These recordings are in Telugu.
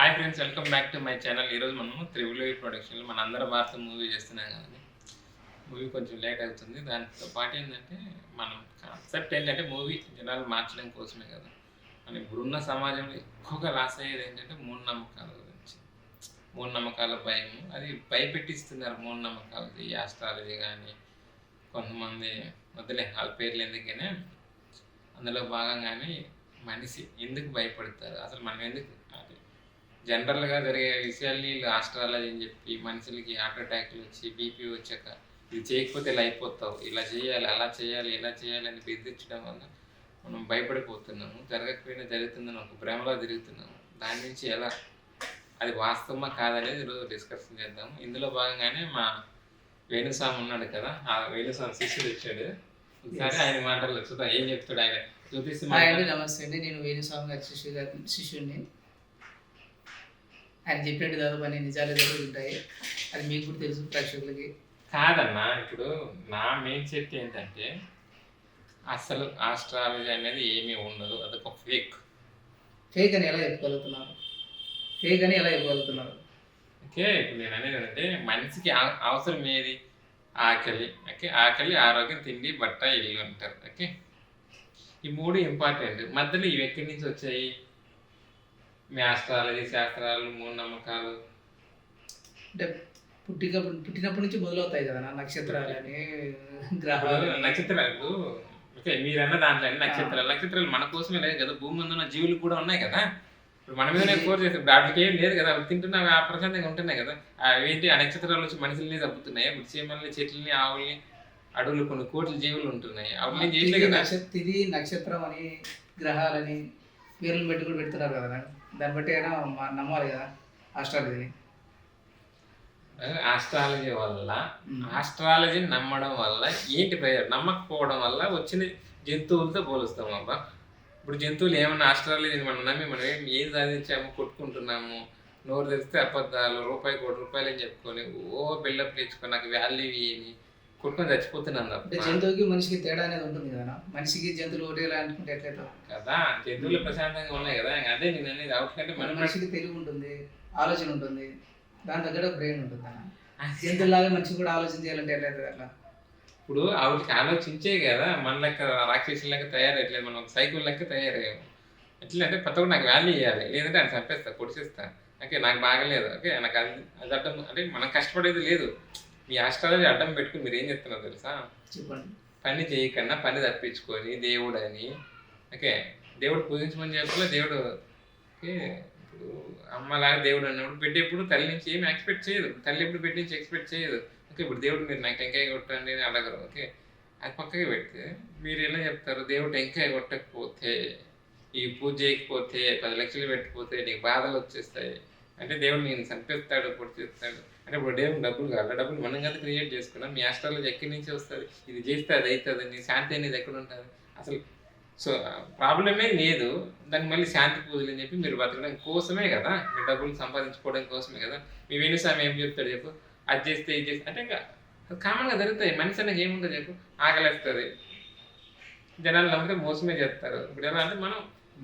Hi friends, welcome back to my channel. ఈరోజు మనము త్రిబుల్ ఈ ప్రొడక్షన్లో మన అందరి భారత మూవీ చేస్తున్నాం కదండి. మూవీ కొంచెం లేట్ అవుతుంది. దాంతో పాటు ఏంటంటే మనం కాన్సెప్ట్ ఏంటంటే మూవీ జనాలు మార్చడం కోసమే కదా. మనం ఇప్పుడున్న సమాజంలో ఎక్కువగా లాస్ అయ్యేది ఏంటంటే మూఢనమ్మకాల గురించి. మూఢనమ్మకాల భయము, అది భయపెట్టిస్తున్నారు మూఢనమ్మకాలు. ఈ ఆస్ట్రాలజీ కానీ కొంతమంది వదిలే వాళ్ళ పేర్లు ఎందుకనే అందులో భాగంగానే మనిషి ఎందుకు భయపడతారు, అసలు మనం ఎందుకు జనరల్గా జరిగే విషయాల్ని ఆస్ట్రాలజీ అని చెప్పి మనుషులకి హార్ట్ అటాక్లు వచ్చి బీపీ వచ్చాక ఇది చేయకపోతే ఇలా అయిపోతావు, ఇలా చేయాలి, అలా చేయాలి, ఇలా చేయాలి అని బెదిరించడం వల్ల మనం భయపడిపోతున్నాము. జరగకపోయినా జరుగుతుందని ఒక భ్రమలో తిరుగుతున్నాము. దాని నుంచి ఎలా అది వాస్తవమా కాదనేది ఈరోజు డిస్కషన్ చేద్దాము. ఇందులో భాగంగానే మా వేణుస్వామి ఉన్నాడు కదా, ఆ వేణుస్వామి శిష్యుడు వచ్చాడు. ఒకసారి ఆయన మాటల్లో చూద్దాం ఏం చెప్తాడు. ఆయన చూపిస్తే నమస్తే అండి, నేను వేణుస్వామి గారి శిష్యుడిని. ఆయన చెప్పినట్టు దాదాపు అన్ని నిజాలు ఉంటాయి, అది మీకు కూడా తెలుసు ప్రేక్షకులకి. కాదన్నా, ఇప్పుడు నా మెయిన్ సెట్ ఏంటంటే అసలు ఆస్ట్రాలజీ అనేది ఏమీ ఉండదు, అదొక ఫేక్. ఫేక్ అని ఎలా చెప్పగలుగుతున్నారు? ఓకే, ఇప్పుడు నేను అనేది ఏంటంటే మనిషికి అవసరం ఏది? ఆకలి. ఓకే, ఆకలి, ఆరోగ్యం, తిండి, బట్ట, ఇల్లు అంటారు. ఓకే, ఈ మూడు ఇంపార్టెంట్. మధ్యలో ఇవి ఎక్కడి నుంచి వచ్చాయి? మీ ఆస్ట్రాలజీ శాస్త్రాలు, మూఢనమ్మకాలు అంటే పుట్టినప్పటి నుంచి మొదలవుతాయి కదా నక్షత్రాలని, గ్రహాలు, నక్షత్రాలు. ఓకే, మీరన్న దాంట్లో నక్షత్రాలు మన కోసమే లేదు కదా, భూమి మీద ఉన్న జీవులు కూడా ఉన్నాయి కదా. ఇప్పుడు మన మీదనే కోర్ చేసి వాటికి ఏం లేదు కదా, తింటున్నా ప్రశాంతంగా ఉంటున్నాయి కదా. ఏంటి ఆ నక్షత్రాలు వచ్చి మనుషుల్ని తప్పుతున్నాయి. ఇప్పుడు చీమల్ని, చెట్లని, ఆవుల్ని, అడవులు కొన్ని కోట్ల జీవులు ఉంటున్నాయి. అవి చేయలేదు కదా. తిది, నక్షత్రం అని, గ్రహాలని పేర్లు పెట్టి కూడా పెడుతున్నారు కదా. దాన్ని బట్టి అయినా నమ్మాలి కదా ఆస్ట్రాలజీని. ఆస్ట్రాలజీ నమ్మడం వల్ల ఏంటి ప్రయోజనం? నమ్మకపోవడం వల్ల వచ్చిన జంతువులతో పోలుస్తాం అబ్బా. ఇప్పుడు జంతువులు ఏమన్నా ఆస్ట్రాలజీని మనం నమ్మి మనం ఏం సాధించాము, కొట్టుకుంటున్నాము, నోరు తెరిస్తే అబద్ధాలు, రూపాయి కోటి రూపాయలు అని చెప్పుకొని బిల్డప్ తెచ్చుకొని నాకు వాల్యూ ఇయ్యని కొట్టుకొని చచ్చిపోతున్నాను తప్ప. జంతువుకి మనిషికి తేడా అనేది ఉంటుంది కదా. మనిషికి జంతువులు ఒకటేలా అనుకుంటే ఎట్లయితే కదా. జంతువులు ప్రశాంతంగా ఉన్నాయి కదా. అదే నేను అనేది అవుట్కంటే మనిషికి తెలివి ఉంటుంది, ఆలోచన ఉంటుంది, దాని దగ్గర బ్రెయిన్ ఉంటుంది అన్న. జంతువులాగా మనిషి కూడా ఆలోచన చేయాలంటే ఎట్లయితే అట్లా. ఇప్పుడు వాటికి ఆలోచించే కదా మన లెక్క రాక్షసుల లెక్క తయారయ్యట్లేదు, మనం ఒక సైకిల్ లెక్క తయారయ్యాము. ఎట్లా అంటే ప్రతి ఒక్కటి నాకు వాల్యూ ఇవ్వాలి, లేదంటే ఆయన చంపేస్తా, పొడిచేస్తా. ఓకే, నాకు బాగలేదు, ఓకే నాకు అది అడ్డం, అంటే మనం కష్టపడేది లేదు. మీ ఆస్ట్రాలజీ అడ్డం పెట్టుకుని మీరు ఏం చెప్తున్నారు తెలుసా? చెప్పండి. పని చేయకన్నా పని తప్పించుకొని దేవుడు అని, ఓకే దేవుడు పూజించమని చెప్పలే. దేవుడు ఓకే, ఇప్పుడు అమ్మలాగా దేవుడు అన్నప్పుడు బిడ్డ ఎప్పుడు తల్లి నుంచి ఏమి ఎక్స్పెక్ట్ చేయదు, తల్లి ఎప్పుడు బిడ్డ నుంచి ఎక్స్పెక్ట్ చేయదు. ఓకే, ఇప్పుడు దేవుడు మీరు నాకు టెంకాయ కొట్టండి అని అడగరు. ఓకే, అది పక్కకి పెడితే మీరు ఎలా చెప్తారు? దేవుడు టెంకాయ కొట్టకపోతే, ఈ పూజ చేయకపోతే, 10 లక్షలు పెట్టకపోతే నీకు బాధలు వచ్చేస్తాయి అంటే దేవుడు నేను చంపేస్తాడు, పొడి చేస్తాడు అంటే ఇప్పుడు దేవుడు డబ్బులు కావాలి. డబ్బులు మనం కదా క్రియేట్ చేసుకున్నాం. మీ ఆస్ట్రాలజీ ఎక్కడి నుంచి వస్తుంది? ఇది చేస్తే అది అవుతుంది, నీ శాంతి అనేది ఎక్కడ ఉంటుంది అసలు? సో ప్రాబ్లమే లేదు, దానికి మళ్ళీ శాంతి పూజలు అని చెప్పి మీరు బతకడం కోసమే కదా, మీరు డబ్బులు సంపాదించుకోవడం కోసమే కదా. మీ వేణుస్వామి ఏం చెప్తాడు చెప్పు? అది చేస్తే ఇది చేస్తే అంటే ఇంకా కామన్గా జరుగుతాయి. మనిషి అనేది ఏముంటుంది చెప్పు? ఆకలిస్తుంది. జనాలు నమ్మితే మోసమే చేస్తారు. ఇప్పుడు ఎలా అంటే మనం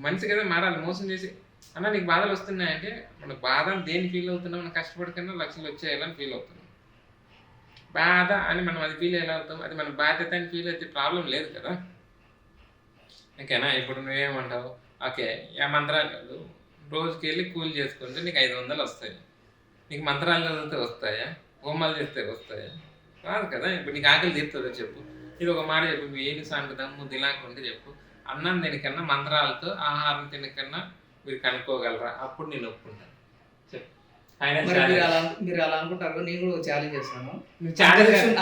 మనిషి కదా మారాలి. మోసం చేసి అన్న నీకు బాధలు వస్తున్నాయంటే మన బాధ దేన్ని ఫీల్ అవుతున్నాం? మనం కష్టపడకన్నా లక్షలు వచ్చేయాలని ఫీల్ అవుతున్నాం. బాధ అని మనం అది ఫీల్ ఎలా అవుతాం? అది మన బాధ్యత అని ఫీల్ అయితే ప్రాబ్లం లేదు కదా. ఓకేనా? ఇప్పుడు నువ్వేమంటావు? ఓకే, ఆ మంత్రాలు రోజుకి వెళ్ళి కూలి చేసుకుంటే నీకు 500 వస్తాయి. నీకు మంత్రాలు చదివితే వస్తాయా? హోమాలు చేస్తే వస్తాయా? రాదు కదా. ఇప్పుడు నీకు ఆకలి తీరుతుందో చెప్పు. ఇది ఒక మాట చెప్పు. మీ ఏమి సాంకుదాము దిలాకుంటే చెప్పు. అన్నం తినకన్నా మంత్రాలతో ఆహారం తినకన్నా మీరు కనుక్కోగలరా? అప్పుడు నేను ఒప్పుకుంటాను. చెప్పు. మీరు అలా అనుకుంటారు. నేను కూడా ఛాలెంజ్ చేస్తాను.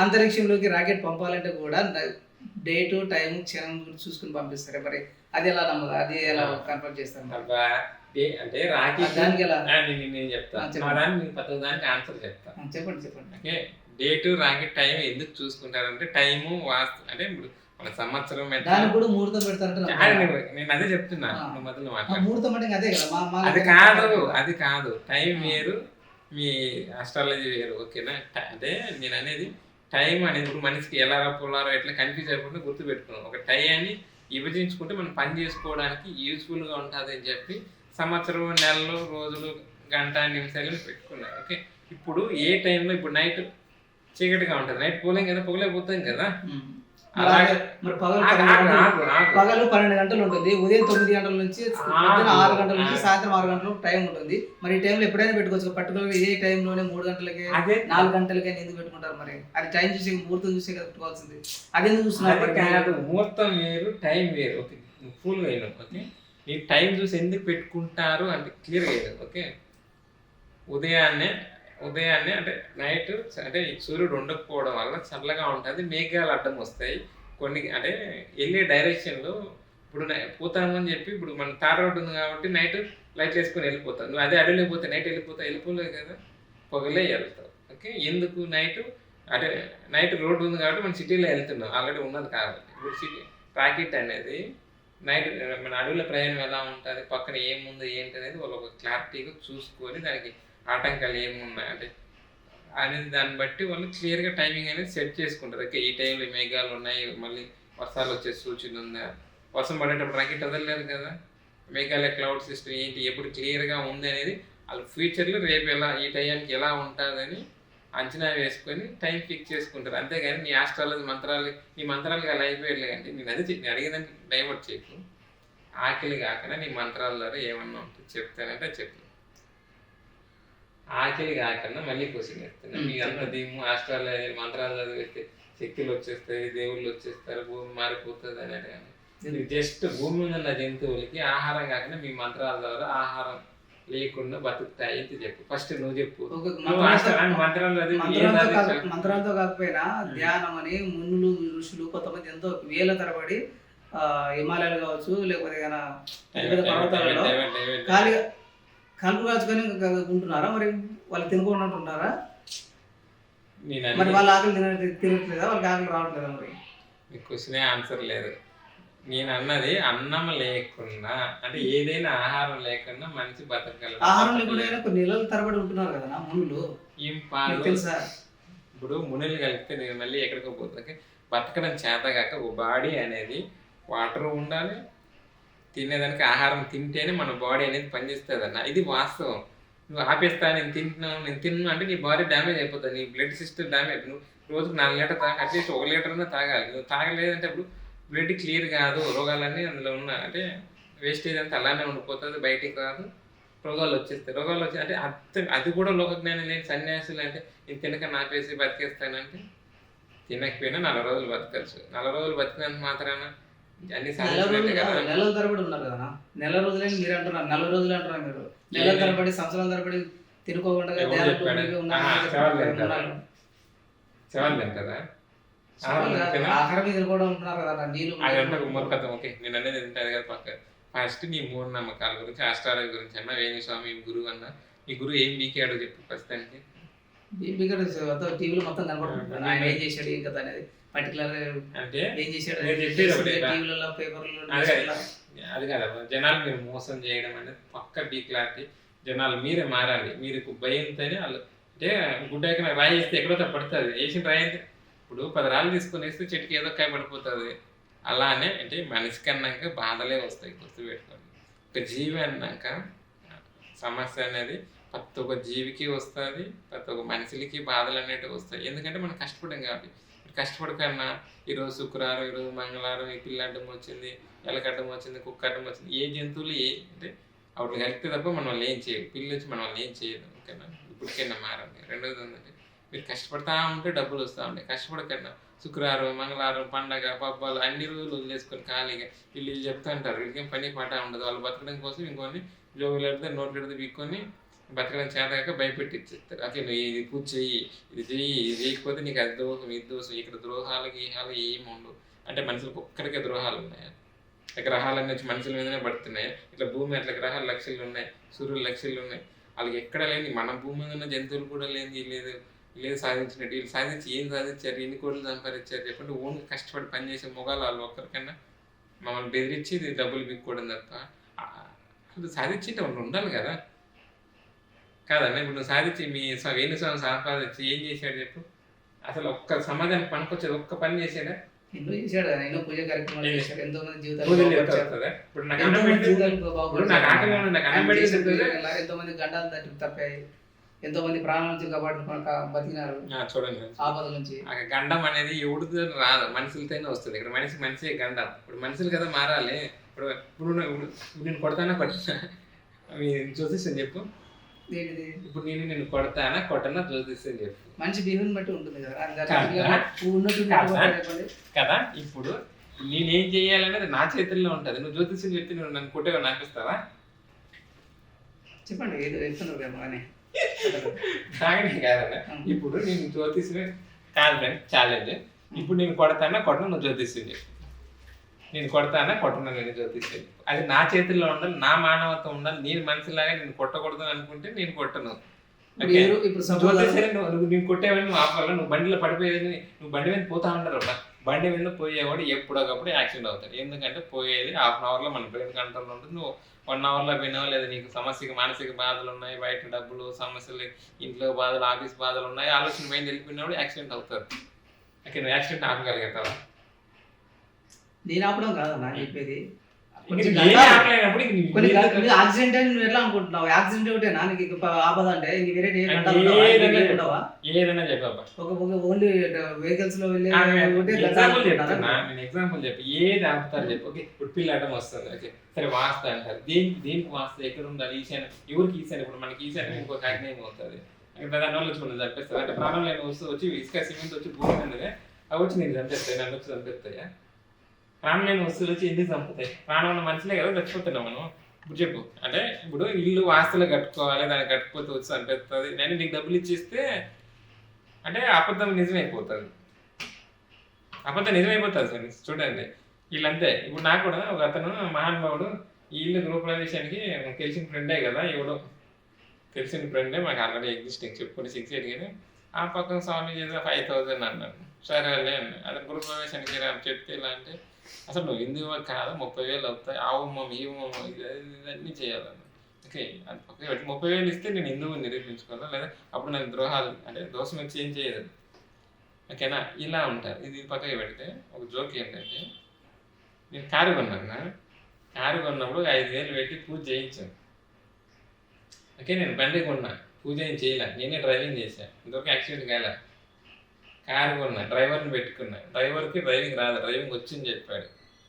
అంతరిక్షంలోకి రాకెట్ పంపాలంటే కూడా డేటు టైం క్షణం చూసుకుని పంపిస్తారు. మరి అది ఎలా నమ్మదు? అది ఎలా కన్ఫర్మ్ చేస్తాను? అంటే రాకెట్ దానికి ఎలా నేను చెప్తాను, దానికి ఆన్సర్ చెప్తాను. చెప్పండి. ఓకే, డేటు రాకెట్ టైం ఎందుకు చూసుకుంటారంటే టైము వాస్తు అంటే ఇప్పుడు మన సంవత్సరం కూడా ముహూర్తం పెడతారంటే నేను అదే చెప్తున్నా. మొదలు అది కాదు టైం వేరు, మీ ఆస్ట్రాలజీ వేరు. ఓకేనా? అదే నేను అనేది టైం అనేది ఇప్పుడు మనిషికి ఎలా పోలారో ఎట్లా కన్ఫ్యూజ్ అయిపోతుందో గుర్తు పెట్టుకున్నాం. ఒక టైంని విభజించుకుంటే మనం పని చేసుకోవడానికి యూస్ఫుల్గా ఉంటుంది అని చెప్పి సంవత్సరం, నెలలు, రోజులు గంట నిమిషాలు పెట్టుకున్నారు. ఓకే, ఇప్పుడు ఏ టైంలో ఇప్పుడు నైట్ చీకటిగా ఉంటుంది, నైట్ పోలేం కదా, పొగలేకపోతాం కదా. అలాగే మరి పగలు 12 గంటలు ఉంటుంది, ఉదయం 9 గంటల నుంచి పొద్దున 6 గంటల నుంచి సాయంత్రం 6 గంటల టైం ఉంటుంది. మరి ఈ టైంలో ఎప్పుడైనా పెట్టుకోవచ్చు, పర్టికులర్ ఏ టైంలోనే 3 గంటలకి 4 గంటలకి ఎందుకు పెట్టుకుంటారు? మరి అది టైం చూసి ముహూర్తం చూసి కదా పెట్టుకోవాల్సింది, అది ఎందుకు చూస్తున్నారు? ముహూర్తం వేరు, టైం వేరు. ఓకే, ఫుల్ వేరు. ఓకే, ఈ టైం చూసి ఎందుకు పెట్టుకుంటారు అంటే క్లియర్గా వేయదు. ఓకే, ఉదయాన్నే అంటే నైట్ అంటే సూర్యుడు ఉండకపోవడం వల్ల చల్లగా ఉంటుంది, మేఘాలు అడ్డం వస్తాయి కొన్ని, అంటే వెళ్ళే డైరెక్షన్లో. ఇప్పుడు పోతామని చెప్పి ఇప్పుడు మన తార్ రోడ్డు ఉంది కాబట్టి నైట్ లైట్లు వేసుకొని వెళ్ళిపోతాం. నువ్వు అదే అడవిలో పోతే నైట్ వెళ్ళిపోలేవు కదా, పొగలే వెళ్తావు. ఓకే, ఎందుకు అంటే నైట్ రోడ్డు ఉంది కాబట్టి మనం సిటీలో వెళ్తున్నాం, ఆల్రెడీ ఉన్నది కాబట్టి. ఇప్పుడు సిటీ రాకెట్ అనేది నైట్ మన అడవిలో ప్రయాణం ఎలా ఉంటుంది, పక్కన ఏముంది ఏంటి అనేది వాళ్ళు ఒక క్లారిటీగా చూసుకొని దానికి ఆటంకాలు ఏమున్నాయి అంటే అనేది దాన్ని బట్టి వాళ్ళు క్లియర్గా టైమింగ్ అనేది సెట్ చేసుకుంటారు. ఓకే, ఈ టైంలో మేఘాలు ఉన్నాయి, మళ్ళీ వర్షాలు వచ్చే సూచన ఉందా, వర్షం పడేటప్పుడు రాకెట్ వదలలేదు కదా, మేఘాలయ క్లౌడ్ సిస్టమ్ ఏంటి ఎప్పుడు క్లియర్గా ఉంది అనేది వాళ్ళు ఫ్యూచర్లో రేపు ఎలా ఈ టైంకి ఎలా ఉంటుందని అంచనా వేసుకొని టైం ఫిక్స్ చేసుకుంటారు. అంతేగాని నీ ఆస్ట్రాలజీ నీ మంత్రాలకి అలా అయిపోయారు అంటే నేను అడిగేదానికి డైవర్ట్ చేయకు. ఆకలి కాకుండా నీ మంత్రాల ద్వారా ఏమన్నా ఉంటుంది చెప్తానంటే చెప్పు. ఆకలి కాకుండా మళ్ళీ క్వశ్చన్ వేస్తున్నాను. మీకు అంత దీము ఆస్ట్రాలజీ మంత్రాలు చదివేస్తే శక్తులు వచ్చేస్తాయి, దేవుళ్ళు వచ్చేస్తారు, భూమి మారిపోతుంది అనేది కానీ జస్ట్ భూమి మీద ఉన్న జంతువులకి ఆహారం కాకుండా మీ మంత్రాల ద్వారా ఆహారం లేకుండా బతుకుతాయి అని చెప్పు. ఫస్ట్ నువ్వు చెప్పు. మంత్రాలతో కాకపోయినా ధ్యానం అని మునులు ఋషులు కొంతమంది ఎంతో వేల తరబడి హిమాలయాలు కావచ్చు లేకపోతే పర్వతాలలో ఖాళీగా కలుపు కాచుకొని ఉంటున్నారా? మరి వాళ్ళు తినుకోకుండా ఉంటున్నారా? మరి వాళ్ళ ఆకలి తినట్లేదా? వాళ్ళకి ఆకలి రావట్లేదా? మరి మీకు క్వశ్చనే ఆన్సర్ లేదు. నేను అన్నది అన్నం లేకుండా అంటే ఏదైనా ఆహారం లేకుండా మనిషి బతకగలరు. ఆహారం లేకుండా కొన్ని నెలల తరబడి ఉంటున్నారు కదా మునులు. ఏం పాలు తెలుసా? ఇప్పుడు మునులు కలిపితే నేను మళ్ళీ ఎక్కడికో పోతుంది. బతకడం చేతగాక ఒక బాడీ అనేది వాటర్ ఉండాలి, తినేదానికి ఆహారం తింటేనే మన బాడీ అనేది పనిచేస్తుంది అన్న. ఇది వాస్తవం. నువ్వు ఆపేస్తా నేను తిన్నా అంటే నీ బాడీ డ్యామేజ్ అయిపోతుంది, నీ బ్లడ్ సిస్టమ్ డ్యామేజ్. నువ్వు రోజుకు 4 లీటర్ అట్లీస్ట్ 1 లీటర్ అన్నా తాగాలి. నువ్వు తాగలేదంటే అప్పుడు బ్లడ్ క్లియర్ కాదు, రోగాలన్నీ అందులో ఉన్న అంటే వేస్టేజ్ అంతా అలానే ఉండిపోతుంది, బయటికి రాదు, రోగాలు వచ్చేస్తాయి. రోగాలు వచ్చి అంటే అది కూడా లోకజ్ఞానం లేని సన్యాసులు అంటే నేను తినక నాపేసి బతికేస్తానంటే తినకపోయినా 40 రోజులు బతకచ్చు. 40 రోజులు బతికినంత మాత్రాన అన్ని నెలల తరబడి ఉన్నారు కదా. నెల రోజులే మీరు అంటున్నారు, 40 రోజులు అంటున్నారు మీరు. నెలల తరబడి సంవత్సరాల తరబడి తినుకోకుండా ఆహారం తినుకోవడం ఉంటున్నారు కదా, నీళ్ళు మూర్ఖత్వం. ఓకే, నేను అనేది తింటాను కదా పక్క. ఫస్ట్ నీ మూఢనమ్మకాల గురించి ఆస్ట్రాలజీ గురించి అన్న, వేణుస్వామి గురువు అన్న, ఈ గురువు ఏం బీకాడో చెప్పు ప్రస్తుతానికి. టీవీలో మొత్తం కనబడుతుంది ఆయన ఏం చేశాడు ఇంకా అనేది పర్టికులర్ అంటే ఏం చేశాడు టీవీలలో పేపర్లలో. అది కాదమ్మా, జనాలు మీరు మోసం చేయడం అనేది పక్క బీ క్లారిటీ. జనాలు మీరే మారాలి. మీరు భయంతోనే వాళ్ళు అంటే గుడ్డ ఎక్కడ రాయి వేస్తే ఎక్కడో పడుతుంది, వేసిన రాయి అయితే ఇప్పుడు 10 రాళ్ళు తీసుకొని వేస్తే చెట్టుకి ఏదో కాయ పడిపోతుంది. అలానే అంటే మనిషికి అన్నాక బాధలే వస్తాయి, గుర్తుపెట్టుకోండి. ఒక జీవి అన్నాక సమస్య అనేది ప్రతి ఒక్క జీవికి వస్తుంది, ప్రతి ఒక్క మనుషులకి బాధలు అనేటివి వస్తాయి. ఎందుకంటే మనం కష్టపడం కాబట్టి. కష్టపడకన్నా ఈరోజు శుక్రవారం, ఈరోజు మంగళవారం ఈ పిల్ల అడ్డం వచ్చింది, ఎలకడ్డం వచ్చింది, కుక్క అడ్డం వచ్చింది, ఏ జంతువులు అంటే అప్పుడు కలిపితే తప్ప మనం వాళ్ళు ఏం చేయవు. పిల్లి వచ్చి మనం వాళ్ళు ఏం చేయదు. ఓకేనా? ఇప్పటికైనా మారండి. రెండోది ఏంటంటే మీరు కష్టపడతా ఉంటే డబ్బులు వస్తూ ఉంటాయి. కష్టపడకన్నా శుక్రవారం, మంగళవారం, పండగ, పబ్బాలు అన్ని రోజులు వదిలేసుకొని ఖాళీగా వీళ్ళు చెప్తూ ఉంటారు. వీళ్ళకి పని పాట ఉండదు. వాళ్ళు బతకడం కోసం ఇంకొని జోగులు పెడితే నోట్లు పెడితే పీక్కొని బతకడం చేతగాక భయపెట్టి ఇచ్చేస్తారు. ఓకే, నువ్వు ఇది పూజ చెయ్యి, ఇది చెయ్యి, ఇది చేయకపోతే నీకు అది దోషం, ఇది దోషం. ఇక్కడ ద్రోహాలు గీహాలు ఏమి ఉండవు. అంటే మనుషులకు ఒక్కడికే ద్రోహాలు ఉన్నాయి. గ్రహాలన్నీ వచ్చి మనుషుల మీదనే పడుతున్నాయి. ఇట్లా భూమి అట్లా గ్రహాలు లక్షలు ఉన్నాయి, సూర్యులు లక్షలు ఉన్నాయి. వాళ్ళకి ఎక్కడ లేని మన భూమి మీద ఉన్న జంతువులు కూడా లేని లేదు సాధించినట్టు. వీళ్ళు సాధించి ఏం సాధించారు, ఎన్ని కోట్లు సంపాదించారు చెప్పండి. ఓన్గా కష్టపడి పనిచేసే మొగాలు వాళ్ళు ఒక్కరికన్నా మమ్మల్ని బెదిరించి ఇది డబ్బులు బిక్కోవడం తప్ప అది సాధించేట ఉండాలి కదా. కాదన్నా ఇప్పుడు నువ్వు సాధించి మీ వేణుస్వామి సంపాదించి ఏం చేశాడు చెప్పు. అసలు ఒక్క సమాజానికి పనికొచ్చేది ఒక్క పని చేశాడా? ఎన్నో చేశాడు కదా, ఎన్నో పూజ కార్యక్రమాలు చేశాడు, ఎంతో మంది జీవితాలు పూజలు బాగుపరిచాడు. చేస్తారా? ఇప్పుడు నాకు ఎంతో అన్నం మంది పెడితే జీవితాలు ఇప్పుడు బాగుపరిచాడు. నాకు ఆకలిగా ఉంది, నాకు అన్నం ఆయన పెడితే చేసిన చెప్తుందా? పూజల వల్ల ఎంతో మంది గండాలు తప్పాయి, ఎంతో మంది ప్రాణాల నుంచి బతికినారు, చూడండి ఆపదల నుంచి. ఆ గండం అనేది ఎవరితో రాదు, మనుషులతోనే వస్తుంది. ఇక్కడ మనిషి గండం. ఇప్పుడు మనుషులు కదా మారాలి. ఇప్పుడు నేను కొడతానా కొట్టనా అవి జ్యోతిష్యం చెప్పు. ఏంటిది? ఇప్పుడు నేను కొడతానా కొట్టనా జ్యోతిష్యం చెప్పు. మంచి బిహేవియర్ బట్టి ఉంటుంది కదా, కదా. ఇప్పుడు నేనేం చేయాలనేది నా చేతుల్లో ఉంటది. నువ్వు జ్యోతిష్యం చెప్తే నువ్వు నన్ను కొట్టేవా నాపిస్తావా? చెప్పండి, ఏదో చెప్తున్నారు కదా అని. నాగనే కాదన్న. ఇప్పుడు నేను జ్యోతిష్యం కాదు ఫ్రెండ్, ఛాలెంజ్. ఇప్పుడు నేను కొడతానా కొట్టను, నువ్వు జ్యోతిష్యం చెప్పు. నేను కొడతానా కొట్టను, నేను జ్యోతిష్యం చెప్పు. అది నా చేతుల్లో ఉండాలి, నా మానవత్వం ఉండాలి. నేను మనిషిలాగా నేను కొట్టకూడదు అనుకుంటే నేను కొట్టను. నువ్వు కొట్టేవాడిని నువ్వు ఆపాలి. నువ్వు బండిలో పడిపోయేది, నువ్వు బండి మీద పోతా ఉంటారు. బండి మీద పోయేవాడు ఎప్పుడొకప్పుడు యాక్సిడెంట్ అవుతాడు. ఎందుకంటే పోయేది ½ అవర్లో మన బ్రెయిన్ కంట్రోల్ ఉంటుంది. నువ్వు 1 అవర్లో పోయినావు, లేదా నీకు మానసిక బాధలు ఉన్నాయి, బయట డబ్బులు సమస్యలు, ఇంట్లో బాధలు, ఆఫీస్ బాధలు ఉన్నాయి, ఆలోచన మైండ్ వెళ్ళిపోయినప్పుడు యాక్సిడెంట్ అవుతారు. ఓకే, నువ్వు యాక్సిడెంట్ ఆపగలుగుతావా? నేను ఆపడం కాదన్నా చెప్పేది. యాక్సిడెంట్ నువ్వు ఎట్లా అనుకుంటున్నావు? యాక్సిడెంట్ ఒకటేనా నీకు ఆపద అంటే? ఏదైనా చెప్పబ్బా, ఓన్లీ వెహికల్స్ లో వెళ్ళే ఎగ్జాంపుల్ చెప్పి ఏది ఆపుతారు చెప్పు. ఓకే, ఇప్పుడు పిల్లటం వస్తుంది. ఓకే సరే, వాస్తు అంటారు. దేనికి వాస్తు ఎక్కడ ఉండాలి? ఈశాన్య ఎవరికి ఈశాన్య? ఇప్పుడు మనకి ఈశాన్యం ఇంకొక అగ్నేయం అవుతుంది. దానివల్ల వచ్చి మనం చంపేస్తారు. అంటే ప్రాణం లేని వస్తువు వచ్చి ఇసుక సిమెంట్ వచ్చి భూమి మీదనే అవి వచ్చి నేను చంపేస్తాయి, నన్ను వచ్చి చంపేస్తాయా? ప్రాణం లేని వస్తువులు వచ్చి ఎందుకు చంపుతాయి? ప్రాణం ఉన్న మనుషులే కదా చచ్చిపోతున్నాం మనం. ఇప్పుడు చెప్పు, అంటే ఇప్పుడు ఇల్లు వాస్తులు కట్టుకోవాలి, దాన్ని కట్టుకోతే వచ్చి చంపేస్తుంది. నేను నీకు డబ్బులు ఇచ్చేస్తే అంటే అబద్ధం నిజమైపోతుంది. అబద్ధం నిజమైపోతుంది సార్. చూడండి వీళ్ళంతే. ఇప్పుడు నాకు కూడా ఒక అతను మహానుభావుడు ఈ ఇల్లు గృహప్రవేశానికి తెలిసిన ఫ్రెండే కదా, ఎవడో తెలిసిన ఫ్రెండే, మాకు ఆల్రెడీ ఎగ్జిస్టింగ్ చెప్పుకొని 6 8 ఆ పక్కన స్వామి చేసిన 5000 అన్నాడు. సరే అన్న అతను గృహప్రవేశానికి చెప్తే ఇలా అంటే, అసలు నువ్వు ఎందుకు కాదు 30,000 అవుతాయి, ఆ ఉమ్మం ఈ ఉమ్మం ఇవన్నీ చేయాలన్న. ఓకే, అది పక్క 30,000 ఇస్తే నేను హిందువు నిరూపించుకోవాలా, లేదా అప్పుడు నేను ద్రోహాలు అంటే దోషం వచ్చి ఏం చేయదు. ఓకేనా, ఇలా ఉంటారు. ఇది పక్కకి పెడితే ఒక జోక్ ఏంటంటే, నేను కారు కొన్నాను. కారు కొన్నప్పుడు 5,000 పెట్టి పూజ చేయించాను. ఓకే, నేను బండి కొన్నా, పూజ ఏం చేయలే, నేనే డ్రైవింగ్ చేశాను. ఇంతవరకు యాక్సిడెంట్ కాలే. కారు కొన్నా, డ్రైవర్ని పెట్టుకున్నా, డ్రైవర్కి డ్రైవింగ్ రాదు, డ్రైవింగ్ వచ్చింది చెప్పాడు.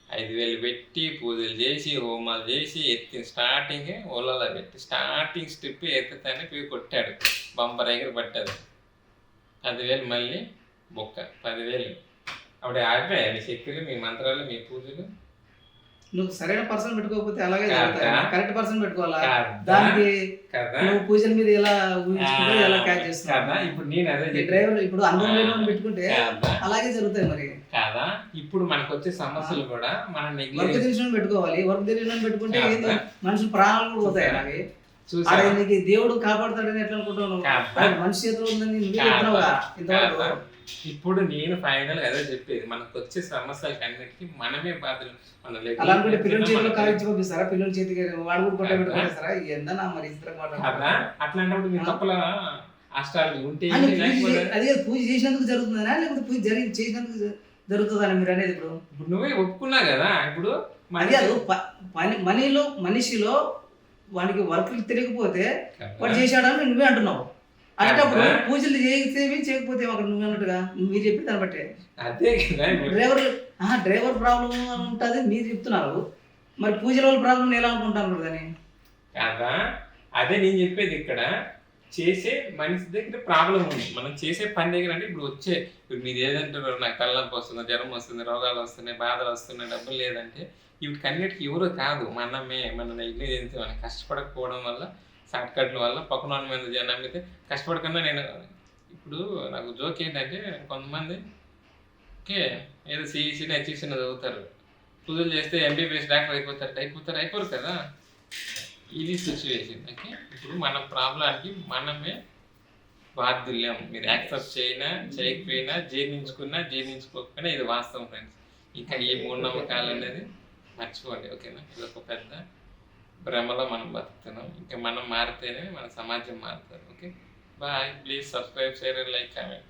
5,000 పెట్టి పూజలు చేసి హోమాలు చేసి ఎత్తి స్టార్టింగ్ ఓలలో పెట్టి స్టార్టింగ్ స్టెప్ ఎత్తుతానే పోయి కొట్టాడు. బంపర్ ఎగిరి పట్టదు. 10,000 మళ్ళీ బొక్క 10,000. అప్పుడే ఆగిపోయా మీ శక్తులు, మీ మంత్రాలు, మీ పూజలు. నువ్వు సరైన పర్సన్ పెట్టుకోకపోతే అలాగే కరెక్ట్ పర్సన్ పెట్టుకోవాలా? దానికి నువ్వు పూజల మీద ఎలా ఊహించుకుంటే ఎలా క్యాచ్ చేస్తున్నా? ఇప్పుడు నేను అదే డ్రైవర్ ఇప్పుడు అనుభవం లేని పెట్టుకుంటే అలాగే జరుగుతాయి మరి. కాదా, ఇప్పుడు మనకు వచ్చే సమస్యలు కూడా మనం వర్క్ తెలిసిన పెట్టుకోవాలి. వర్క్ తెలిసిన పెట్టుకుంటే మనుషులు ప్రాణాలు కూడా పోతాయి. అలాగే నీకు దేవుడు కాపాడుతాడని ఎట్లా అనుకుంటున్నావు? మనిషి చేతిలో ఉందని నువ్వే చెప్తున్నావుగా ఇంతవరకు. ఇప్పుడు నేను ఫైనల్ అదే చెప్పేది, మనకు వచ్చే సమస్యలకి అన్నిటికీ మనమే బాధలు. అలాంటి పిల్లల చేతిలో కావించి పంపిస్తారా? పిల్లల చేతికి వాడు కూడా కొట్టబెట్టుకుంటారా? ఎంతనా మరి కదా. అట్లాంటప్పుడు మీ తప్పుల అష్టాలు ఉంటే అదే పూజ చేసినందుకు జరుగుతుందా, లేకపోతే పూజ చేసినందుకు జరుగుతుందని మీరు అనేది? ఇప్పుడు నువ్వే ఒప్పుకున్నా కదా. ఇప్పుడు మనిషిలో వాడికి వర్క్ తెలియకపోతే వాడు చేశాడని నువ్వే అంటున్నావు. అలాంటప్పుడు పూజలు చేసేవి చేయకపోతే అక్కడ నువ్వు అన్నట్టుగా మీరు చెప్పి దాన్ని బట్టే అదే డ్రైవర్ ప్రాబ్లం ఉంటుంది మీరు చెప్తున్నారు. మరి పూజల వాళ్ళ ప్రాబ్లం ఎలా అనుకుంటాను దాన్ని కదా. అదే నేను చెప్పేది, ఇక్కడ చేసే మనిషి దగ్గర ప్రాబ్లం ఉంది. మనం చేసే పని దగ్గర అంటే ఇప్పుడు మీరు ఏదంటారు, నాకు తలనొప్పి వస్తుంది, జ్వరం వస్తుంది, రోగాలు వస్తున్నాయి, బాధలు వస్తున్నాయి, డబ్బులు లేదంటే వీటికన్నిటికీ ఎవరు కాదు, మనమే. మన నెగ్లిజెన్స్, మనం కష్టపడకపోవడం వల్ల, షార్ట్ కట్ల వల్ల పక్కన మీద నమ్మితే కష్టపడకుండా. నేను ఇప్పుడు నాకు జోక్ ఏంటంటే, కొంతమంది ఓకే ఏదో సిఈసీ హెచ్ఈసీ చదువుతారు, పూజలు చేస్తే ఎంబీబీఎస్ డాక్టర్ అయిపోరు కదా. ఇది సిచ్యువేషన్. ఓకే, ఇప్పుడు మన ప్రాబ్లానికి మనమే బాధ్యుల్యం. మీరు యాక్సెప్ట్ చేయకపోయినా, జీర్ణించుకోకపోయినా ఇది వాస్తవం ఫ్రెండ్స్. ఇంకా ఈ మూఢనమ్మకాలు అనేది మర్చిపోండి. ఓకేనా, ఇది ఒక పెద్ద భ్రమలో మనం బతుకుతున్నాం. ఇంకా మనం మారితేనే మన సమాజం మారుతుంది. Okay bye. Please subscribe, share and like, comment.